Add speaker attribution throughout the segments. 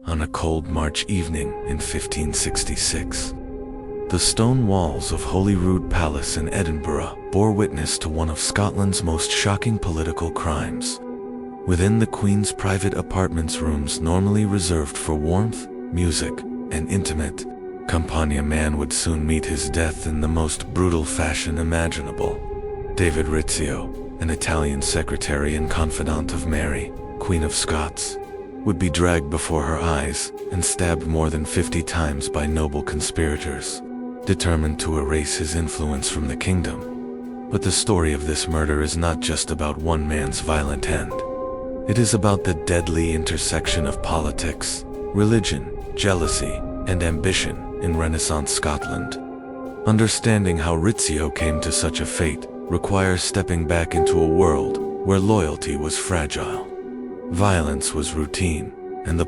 Speaker 1: on a cold March evening in 1566. The stone walls of Holyrood Palace in Edinburgh bore witness to one of Scotland's most shocking political crimes. Within the Queen's private apartments, rooms normally reserved for warmth, music, and intimate company, a man would soon meet his death in the most brutal fashion imaginable. David Rizzio, an Italian secretary and confidant of Mary, Queen of Scots, would be dragged before her eyes and stabbed more than 50 times by noble conspirators, determined to erase his influence from the kingdom. But the story of this murder is not just about one man's violent end. It is about the deadly intersection of politics, religion, jealousy, and ambition in Renaissance Scotland. Understanding how Rizzio came to such a fate requires stepping back into a world where loyalty was fragile, violence was routine, and the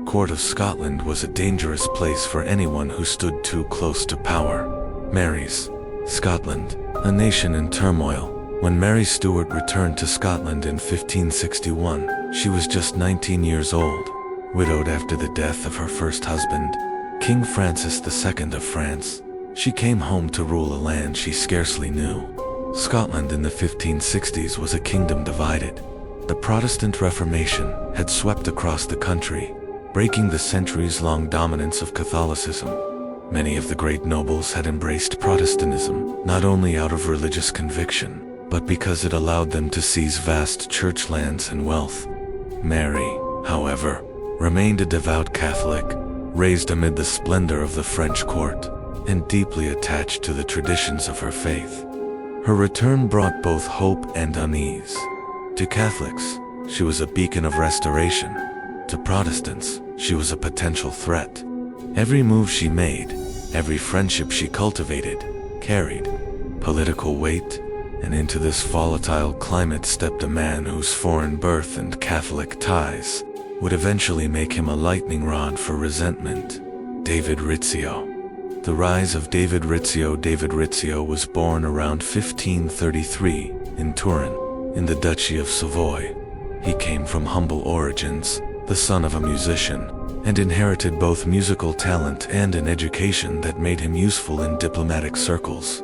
Speaker 1: court of Scotland was a dangerous place for anyone who stood too close to power. Mary's Scotland, a nation in turmoil. When Mary Stuart returned to Scotland in 1561, she was just 19 years old, widowed after the death of her first husband, King Francis II of France. She came home to rule a land she scarcely knew. Scotland in the 1560s was a kingdom divided. The Protestant Reformation had swept across the country, breaking the centuries-long dominance of Catholicism. Many of the great nobles had embraced Protestantism, not only out of religious conviction, but because it allowed them to seize vast church lands and wealth. Mary, however, remained a devout Catholic, raised amid the splendor of the French court, and deeply attached to the traditions of her faith. Her return brought both hope and unease. To Catholics, she was a beacon of restoration. To Protestants, she was a potential threat. Every move she made, every friendship she cultivated, carried political weight, and into this volatile climate stepped a man whose foreign birth and Catholic ties would eventually make him a lightning rod for resentment. David Rizzio. The rise of David Rizzio. David Rizzio was born around 1533 in Turin, in the Duchy of Savoy. He came from humble origins, the son of a musician, and inherited both musical talent and an education that made him useful in diplomatic circles.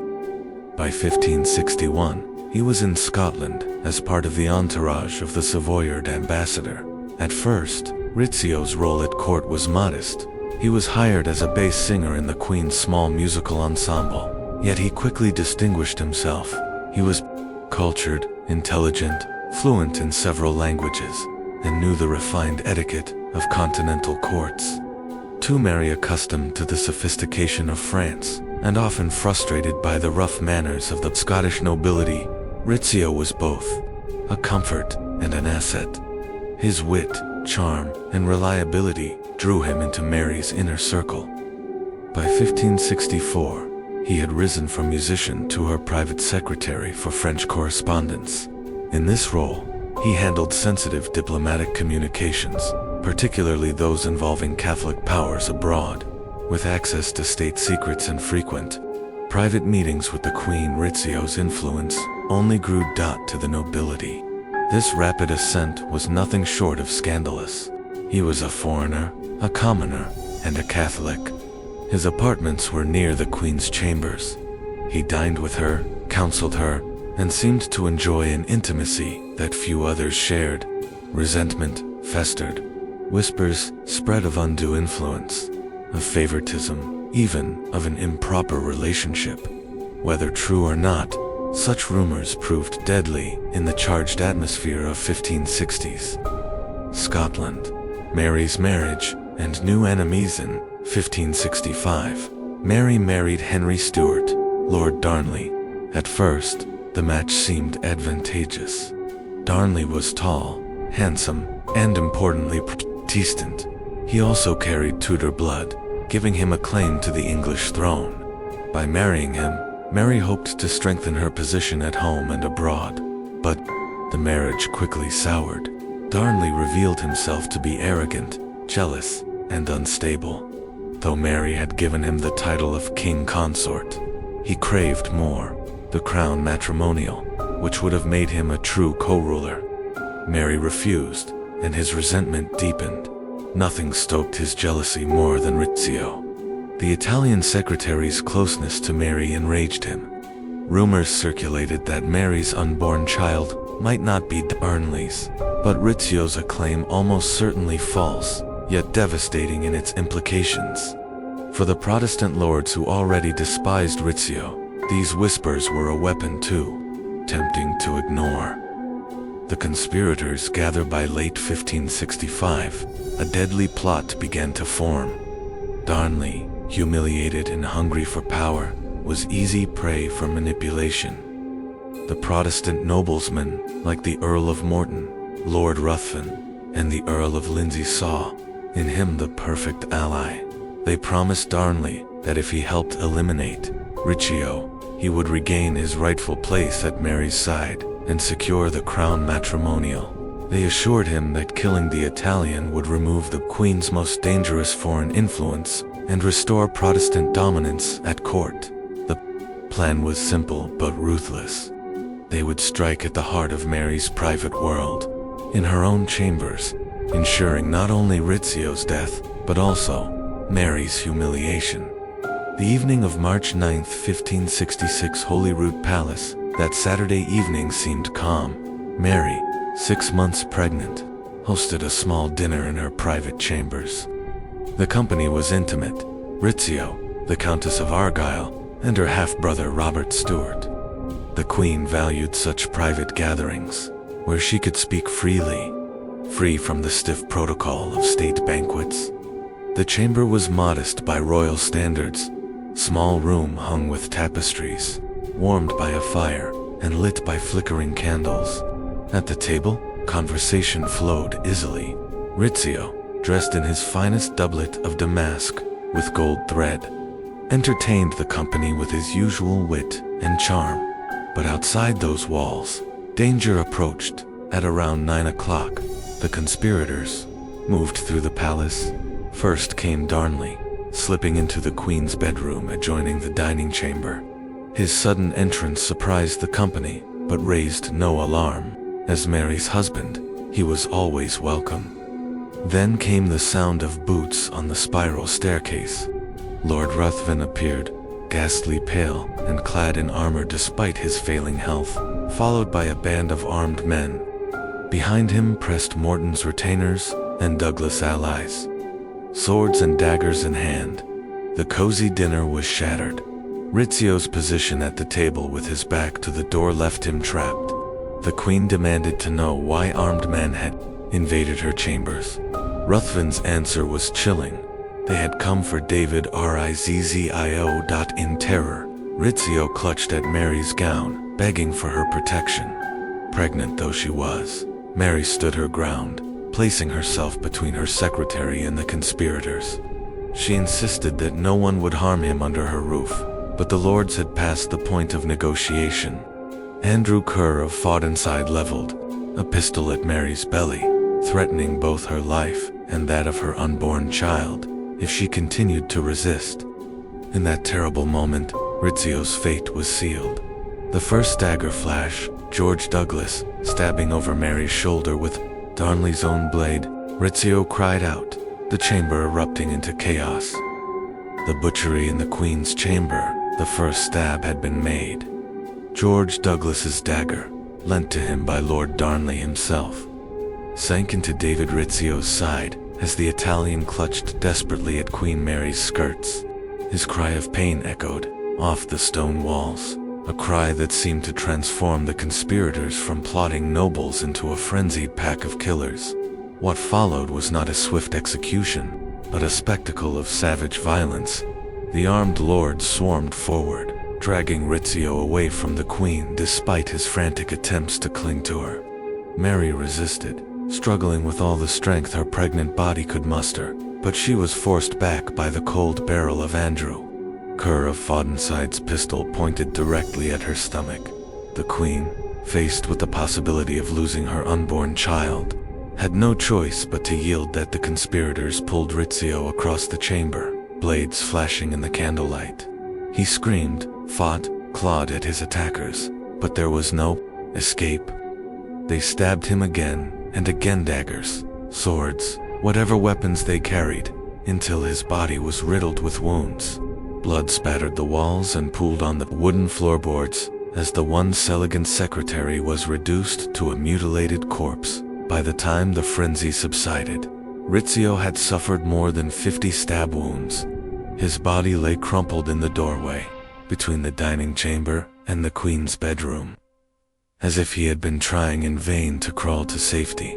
Speaker 1: By 1561, he was in Scotland as part of the entourage of the Savoyard ambassador. At first, Rizzio's role at court was modest. He was hired as a bass singer in the Queen's small musical ensemble, yet he quickly distinguished himself. He was cultured, intelligent, fluent in several languages, and knew the refined etiquette of continental courts. Too Mary, accustomed to the sophistication of France, and often frustrated by the rough manners of the Scottish nobility, Rizzio was both a comfort and an asset. His wit, charm, and reliability drew him into Mary's inner circle. By 1564, he had risen from musician to her private secretary for French correspondence. In this role, he handled sensitive diplomatic communications, particularly those involving Catholic powers abroad. With access to state secrets and frequent private meetings with the Queen, Rizzio's influence only grew. To the nobility, this rapid ascent was nothing short of scandalous. He was a foreigner, a commoner, and a Catholic. His apartments were near the Queen's chambers. He dined with her, counseled her, and seemed to enjoy an intimacy that few others shared. Resentment festered. Whispers spread of undue influence, of favoritism, even of an improper relationship. Whether true or not, such rumors proved deadly in the charged atmosphere of 1560s Scotland. Mary's marriage and new enemies. In 1565, Mary married Henry Stuart, Lord Darnley. At first, the match seemed advantageous. Darnley was tall, handsome, and importantly Protestant. He also carried Tudor blood, giving him a claim to the English throne. By marrying him, Mary hoped to strengthen her position at home and abroad. But the marriage quickly soured. Darnley revealed himself to be arrogant, jealous, and unstable. Though Mary had given him the title of king consort, he craved more, the crown matrimonial, which would have made him a true co-ruler. Mary refused, and his resentment deepened. Nothing stoked his jealousy more than Rizzio. The Italian secretary's closeness to Mary enraged him. Rumors circulated that Mary's unborn child might not be Darnley's, but Rizzio's a claim almost certainly false, yet devastating in its implications. For the Protestant lords who already despised Rizzio, these whispers were a weapon too, tempting to ignore. The conspirators gathered by late 1565. A deadly plot began to form. Darnley, humiliated and hungry for power, was easy prey for manipulation. The Protestant noblesmen, like the Earl of Morton, Lord Ruthven, and the Earl of Lindsey, saw in him the perfect ally. They promised Darnley that if he helped eliminate Rizzio, he would regain his rightful place at Mary's side and secure the crown matrimonial. They assured him that killing the Italian would remove the Queen's most dangerous foreign influence and restore Protestant dominance at court. The plan was simple but ruthless. They would strike at the heart of Mary's private world, in her own chambers, ensuring not only Rizzio's death, but also Mary's humiliation. The evening of March 9, 1566, Holyrood Palace. That Saturday evening seemed calm. Mary, 6 months pregnant, hosted a small dinner in her private chambers. The company was intimate: Rizzio, the Countess of Argyll, and her half-brother Robert Stuart. The Queen valued such private gatherings, where she could speak freely, free from the stiff protocol of state banquets. The chamber was modest by royal standards, small room hung with tapestries, warmed by a fire and lit by flickering candles. At the table, conversation flowed easily. Rizzio, dressed in his finest doublet of damask with gold thread, entertained the company with his usual wit and charm. But outside those walls, danger approached. At around 9 o'clock, the conspirators moved through the palace. First came Darnley, slipping into the Queen's bedroom adjoining the dining chamber. His sudden entrance surprised the company, but raised no alarm. As Mary's husband, he was always welcome. Then came the sound of boots on the spiral staircase. Lord Ruthven appeared, ghastly pale and clad in armor despite his failing health, followed by a band of armed men. Behind him pressed Morton's retainers and Douglas allies, swords and daggers in hand. The cozy dinner was shattered. Rizzio's position at the table with his back to the door left him trapped. The Queen demanded to know why armed men had invaded her chambers. Ruthven's answer was chilling. They had come for David Rizzio. In terror, Rizzio clutched at Mary's gown, begging for her protection. Pregnant though she was, Mary stood her ground, placing herself between her secretary and the conspirators. She insisted that no one would harm him under her roof, but the lords had passed the point of negotiation. Andrew Kerr of Fodenside leveled a pistol at Mary's belly, threatening both her life and that of her unborn child if she continued to resist. In that terrible moment, Rizzio's fate was sealed. The first dagger flash, George Douglas stabbing over Mary's shoulder with Darnley's own blade. Rizzio cried out, the chamber erupting into chaos. The butchery in the Queen's chamber. The first stab had been made. George Douglas's dagger, lent to him by Lord Darnley himself, sank into David Rizzio's side as the Italian clutched desperately at Queen Mary's skirts. His cry of pain echoed off the stone walls, a cry that seemed to transform the conspirators from plotting nobles into a frenzied pack of killers. What followed was not a swift execution, but a spectacle of savage violence. The armed lords swarmed forward, dragging Rizzio away from the Queen despite his frantic attempts to cling to her. Mary resisted, struggling with all the strength her pregnant body could muster, but she was forced back by the cold barrel of Andrew Kerr of Fodenside's pistol pointed directly at her stomach. The Queen, faced with the possibility of losing her unborn child, had no choice but to yield. That the conspirators pulled Rizzio across the chamber, blades flashing in the candlelight. He screamed, fought, clawed at his attackers, but there was no escape. They stabbed him again and again, daggers, swords, whatever weapons they carried, until his body was riddled with wounds. Blood spattered the walls and pooled on the wooden floorboards, as the once elegant secretary was reduced to a mutilated corpse. By the time the frenzy subsided, Rizzio had suffered more than 50 stab wounds. His body lay crumpled in the doorway, between the dining chamber and the Queen's bedroom, as if he had been trying in vain to crawl to safety.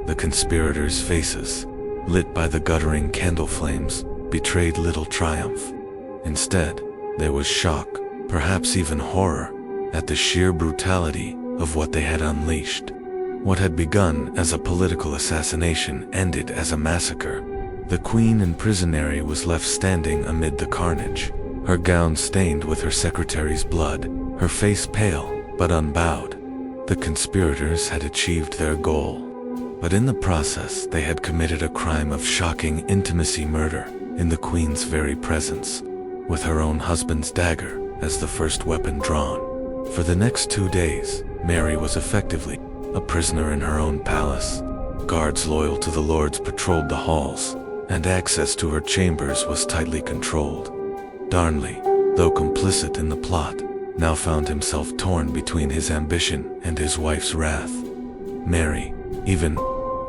Speaker 1: The conspirators' faces, lit by the guttering candle flames, betrayed little triumph. Instead, there was shock, perhaps even horror, at the sheer brutality of what they had unleashed. What had begun as a political assassination ended as a massacre. The Queen in prisonary was left standing amid the carnage, her gown stained with her secretary's blood, her face pale but unbowed. The conspirators had achieved their goal, but in the process they had committed a crime of shocking intimacy murder in the Queen's very presence, with her own husband's dagger as the first weapon drawn. For the next 2 days, Mary was effectively a prisoner in her own palace. Guards loyal to the lords patrolled the halls, and access to her chambers was tightly controlled. Darnley, though complicit in the plot, now found himself torn between his ambition and his wife's wrath. Mary, even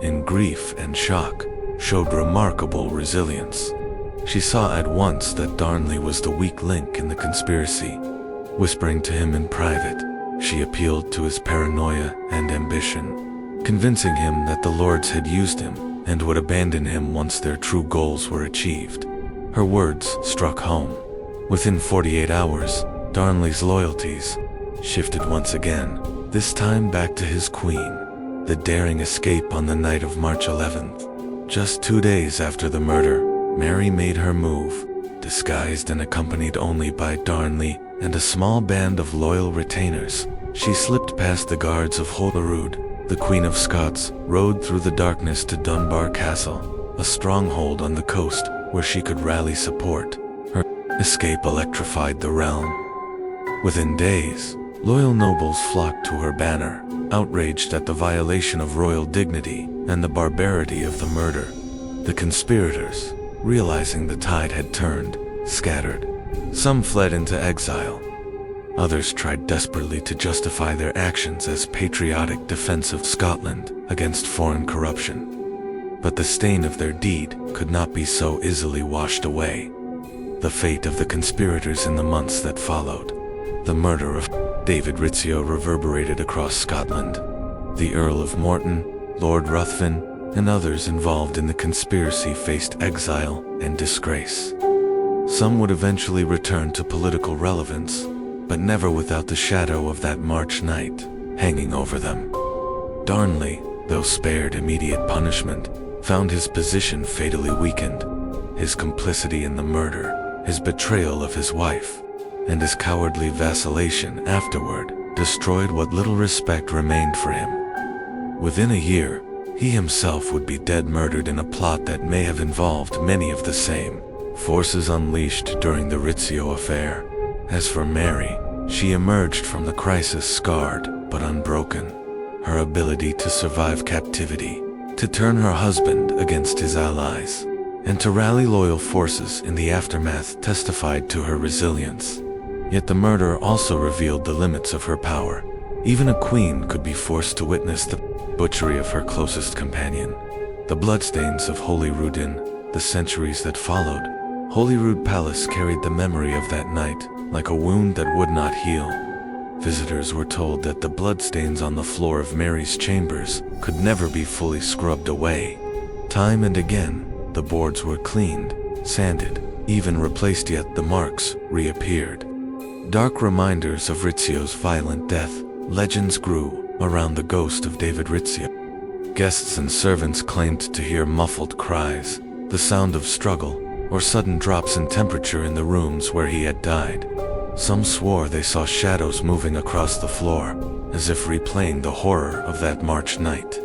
Speaker 1: in grief and shock, showed remarkable resilience. She saw at once that Darnley was the weak link in the conspiracy. Whispering to him in private, she appealed to his paranoia and ambition, convincing him that the lords had used him and would abandon him once their true goals were achieved. Her words struck home. Within 48 hours, Darnley's loyalties shifted once again, this time back to his queen. The daring escape on the night of March 11th. Just 2 days after the murder, Mary made her move, disguised and accompanied only by Darnley and a small band of loyal retainers. She slipped past the guards of Holyrood. The Queen of Scots rode through the darkness to Dunbar Castle, a stronghold on the coast where she could rally support. Her escape electrified the realm. Within days, loyal nobles flocked to her banner, outraged at the violation of royal dignity and the barbarity of the murder. The conspirators, realizing the tide had turned, scattered. Some fled into exile. Others tried desperately to justify their actions as patriotic defense of Scotland against foreign corruption. But the stain of their deed could not be so easily washed away. The fate of the conspirators in the months that followed. The murder of David Rizzio reverberated across Scotland. The Earl of Morton, Lord Ruthven, and others involved in the conspiracy faced exile and disgrace. Some would eventually return to political relevance, but never without the shadow of that March night hanging over them. Darnley, though spared immediate punishment, found his position fatally weakened. His complicity in the murder, his betrayal of his wife, and his cowardly vacillation afterward destroyed what little respect remained for him. Within a year, he himself would be dead, murdered in a plot that may have involved many of the same forces unleashed during the Rizzio affair. As for Mary, she emerged from the crisis scarred but unbroken. Her ability to survive captivity, to turn her husband against his allies, and to rally loyal forces in the aftermath testified to her resilience. Yet the murder also revealed the limits of her power. Even a queen could be forced to witness the butchery of her closest companion. The bloodstains of Holyrood in the centuries that followed. Holyrood Palace carried the memory of that night, like a wound that would not heal. Visitors were told that the bloodstains on the floor of Mary's chambers could never be fully scrubbed away. Time and again, the boards were cleaned, sanded, even replaced, yet the marks reappeared. Dark reminders of Rizzio's violent death, legends grew around the ghost of David Rizzio. Guests and servants claimed to hear muffled cries, the sound of struggle, or sudden drops in temperature in the rooms where he had died. Some swore they saw shadows moving across the floor, as if replaying the horror of that March night.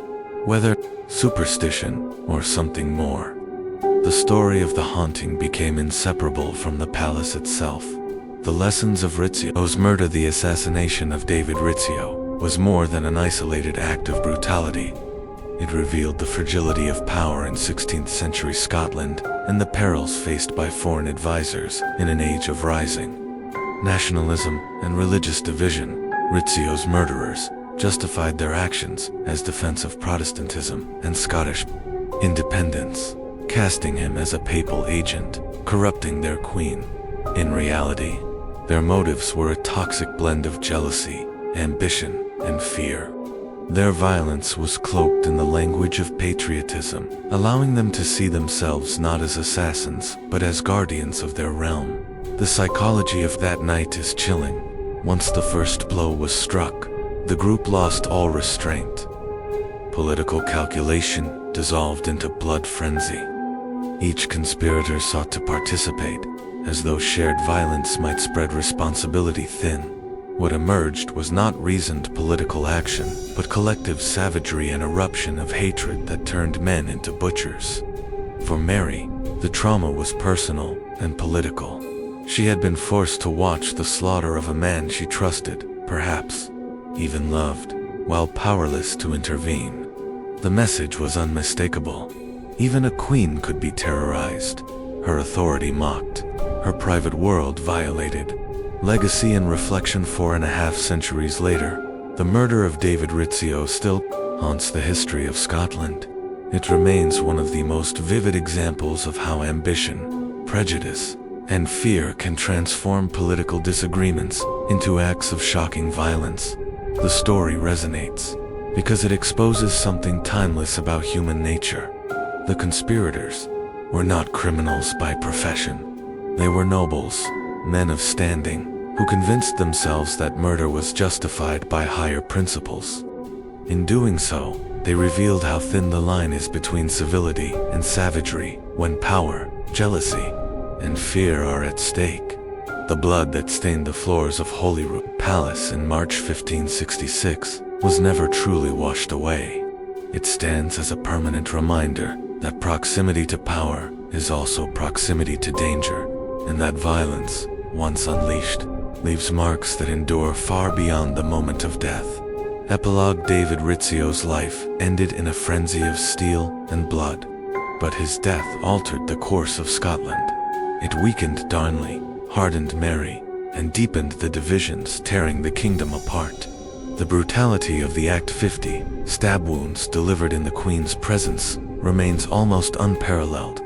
Speaker 1: Whether superstition or something more, the story of the haunting became inseparable from the palace itself. The lessons of Rizzio's murder, the assassination of David Rizzio, was more than an isolated act of brutality. It revealed the fragility of power in 16th century Scotland and the perils faced by foreign advisors in an age of rising nationalism and religious division. Rizzio's murderers justified their actions as defense of Protestantism and Scottish independence, casting him as a papal agent, corrupting their queen. In reality, their motives were a toxic blend of jealousy, ambition, and fear. Their violence was cloaked in the language of patriotism, allowing them to see themselves not as assassins, but as guardians of their realm. The psychology of that night is chilling. Once the first blow was struck, the group lost all restraint. Political calculation dissolved into blood frenzy. Each conspirator sought to participate, as though shared violence might spread responsibility thin. What emerged was not reasoned political action, but collective savagery and eruption of hatred that turned men into butchers. For Mary, the trauma was personal and political. She had been forced to watch the slaughter of a man she trusted, perhaps even loved, while powerless to intervene. The message was unmistakable. Even a queen could be terrorized, her authority mocked, her private world violated. Legacy and reflection 4.5 centuries later, the murder of David Rizzio still haunts the history of Scotland. It remains one of the most vivid examples of how ambition, prejudice, and fear can transform political disagreements into acts of shocking violence. The story resonates because it exposes something timeless about human nature. The conspirators were not criminals by profession. They were nobles, men of standing, who convinced themselves that murder was justified by higher principles. In doing so, they revealed how thin the line is between civility and savagery when power, jealousy, and fear are at stake. The blood that stained the floors of Holyrood Palace in March 1566 was never truly washed away. It stands as a permanent reminder that proximity to power is also proximity to danger, and that violence, once unleashed, leaves marks that endure far beyond the moment of death. Epilogue: David Rizzio's life ended in a frenzy of steel and blood, but his death altered the course of Scotland. It weakened Darnley, hardened Mary, and deepened the divisions tearing the kingdom apart. The brutality of the Act 50 stab wounds delivered in the Queen's presence remains almost unparalleled.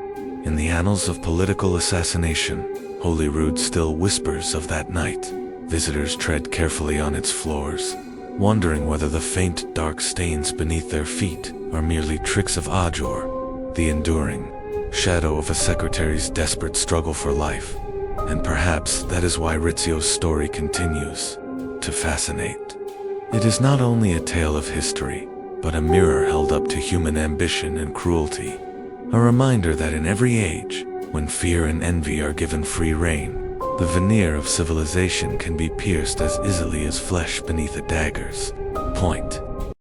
Speaker 1: In the annals of political assassination, Holyrood still whispers of that night. Visitors tread carefully on its floors, wondering whether the faint dark stains beneath their feet are merely tricks of Ajor, the enduring shadow of a secretary's desperate struggle for life. And perhaps that is why Rizzio's story continues to fascinate. It is not only a tale of history, but a mirror held up to human ambition and cruelty. A reminder that in every age, when fear and envy are given free rein, the veneer of civilization can be pierced as easily as flesh beneath a dagger's point.